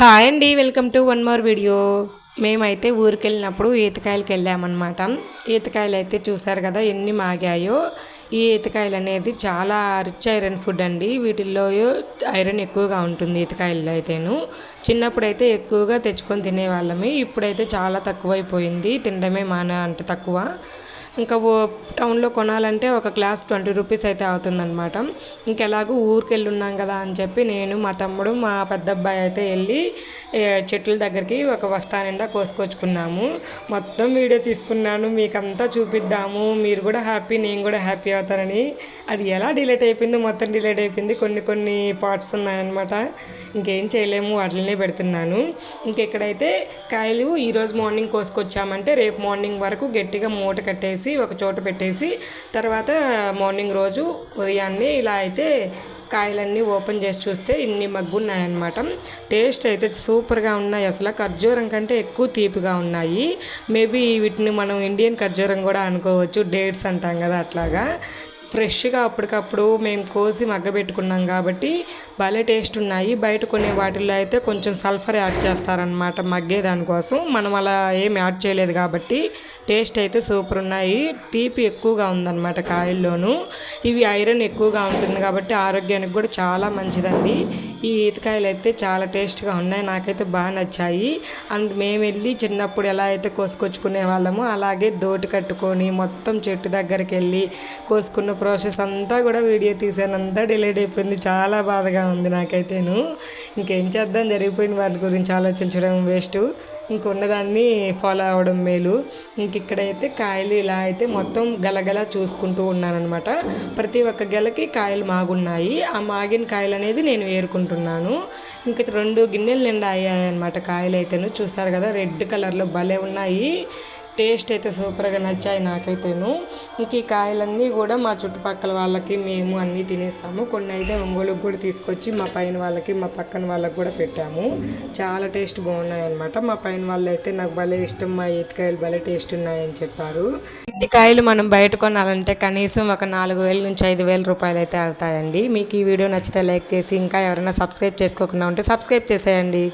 Hi అండి, welcome to one more video. మేమైతే ఊరికెళ్ళినప్పుడు ఈతకాయలకి వెళ్ళామన్నమాట. ఈతకాయలు అయితే చూసారు కదా ఎన్ని మాగాయో. ఈ ఈతకాయలు అనేది చాలా రిచ్ ఐరన్ ఫుడ్ అండి. వీటిల్లో ఐరన్ ఎక్కువగా ఉంటుంది ఈతకాయల్లో అయితేను. చిన్నప్పుడైతే ఎక్కువగా తెచ్చుకొని తినేవాళ్ళమి. ఇప్పుడైతే చాలా తక్కువైపోయింది, తినడమే అంటే తక్కువ. ఇంకా టౌన్లో కొనాలంటే ఒక గ్లాస్ 20 రూపీస్ అయితే అవుతుందన్నమాట. ఇంకెలాగూ ఊరికి వెళ్ళి ఉన్నాం కదా అని చెప్పి నేను, మా తమ్ముడు, మా పెద్ద అబ్బాయి అయితే వెళ్ళి చెట్ల దగ్గరికి ఒక బస్తా నిండా కోసుకొచ్చుకున్నాము. మొత్తం వీడియో తీసుకున్నాను, మీకంతా చూపిద్దాము, మీరు కూడా హ్యాపీ, నేను కూడా హ్యాపీ అవుతానని. అది ఎలా డిలీట్ అయిపోయిందో మొత్తం డిలీట్ అయిపోయింది. కొన్ని పార్ట్స్ ఉన్నాయన్నమాట, ఇంకేం చేయలేము, వాటినే పెడుతున్నాను. ఇంకెక్కడైతే కాయలు ఈరోజు మార్నింగ్ కోసుకొచ్చామంటే రేపు మార్నింగ్ వరకు గట్టిగా మూట కట్టేసి ఒక చోట పెట్టేసి తర్వాత మార్నింగ్ రోజు ఉదయాన్నే ఇలా అయితే కాయలన్నీ ఓపెన్ చేసి చూస్తే ఇన్ని మగ్గున్నాయన్నమాట. టేస్ట్ అయితే సూపర్గా ఉన్నాయి. అసలు ఖర్జూరం కంటే ఎక్కువ తీపిగా ఉన్నాయి. మేబీ వీటిని మనం ఇండియన్ ఖర్జూరం కూడా అనుకోవచ్చు, డేట్స్ అంటాం కదా అట్లాగా. ఫ్రెష్గా అప్పటికప్పుడు మేము కోసి మగ్గబెట్టుకున్నాం కాబట్టి భలే టేస్ట్ ఉన్నాయి. బయట కొనే వాటిల్లో అయితే కొంచెం సల్ఫర్ యాడ్ చేస్తారనమాట మగ్గే దానికోసం. మనం అలా ఏం యాడ్ చేయలేదు కాబట్టి టేస్ట్ అయితే సూపర్ ఉన్నాయి. తీపి ఎక్కువగా ఉందన్నమాట కాయల్లోనూ. ఇవి ఐరన్ ఎక్కువగా ఉంటుంది కాబట్టి ఆరోగ్యానికి కూడా చాలా మంచిదండి. ఈ ఈతకాయలు అయితే చాలా టేస్ట్గా ఉన్నాయి, నాకైతే బాగా నచ్చాయి. అండ్ మేము వెళ్ళి చిన్నప్పుడు ఎలా అయితే కోసుకొచ్చుకునే వాళ్ళమో అలాగే దోటి కట్టుకొని మొత్తం చెట్టు దగ్గరికి వెళ్ళి కోసుకున్న ప్రాసెస్ అంతా కూడా వీడియో తీసాను, అంతా డిలీట్ అయిపోయింది. చాలా బాధగా ఉంది నాకైతేను. ఇంకేం చేద్దాం, జరిగిపోయిన వాటి గురించి ఆలోచించడం వేస్ట్, ఇంకొన్నదాన్ని ఫాలో అవ్వడం మేలు. ఇక్కడైతే కాయలు ఇలా అయితే మొత్తం గలగల చూసుకుంటూ ఉన్నానమాట. ప్రతి ఒక్క గెలకి కాయలు మాగున్నాయి. ఆ మాగిన కాయలు అనేది నేను ఏరుకుంటున్నాను. ఇంక 2 గిన్నెలు నిండా అయ్యాయి అనమాట కాయలు అయితేను. చూసారు కదా రెడ్ కలర్లో భలే ఉన్నాయి. టేస్ట్ అయితే సూపర్గా నచ్చాయి నాకైతేను. ఇంక ఈ కాయలన్నీ కూడా మా చుట్టుపక్కల వాళ్ళకి మేము అన్నీ తినేసాము. కొన్ని అయితే ఒంగోలుకి కూడా తీసుకొచ్చి మా పైన వాళ్ళకి, మా పక్కన వాళ్ళకి కూడా పెట్టాము. చాలా టేస్ట్ బాగున్నాయి అనమాట. మా పైన వాళ్ళు అయితే నాకు భలే ఇష్టం, మా ఈతకాయలు భలే టేస్ట్ ఉన్నాయని చెప్పారు. ఈ కాయలు మనం బయట కొనాలంటే కనీసం ఒక 4,000 నుంచి 5,000 రూపాయలు అయితే అవుతాయండి. మీకు ఈ వీడియో నచ్చితే లైక్ చేసి, ఇంకా ఎవరైనా సబ్స్క్రైబ్ చేసుకోకుండా ఉంటే సబ్స్క్రైబ్ చేసేయండి.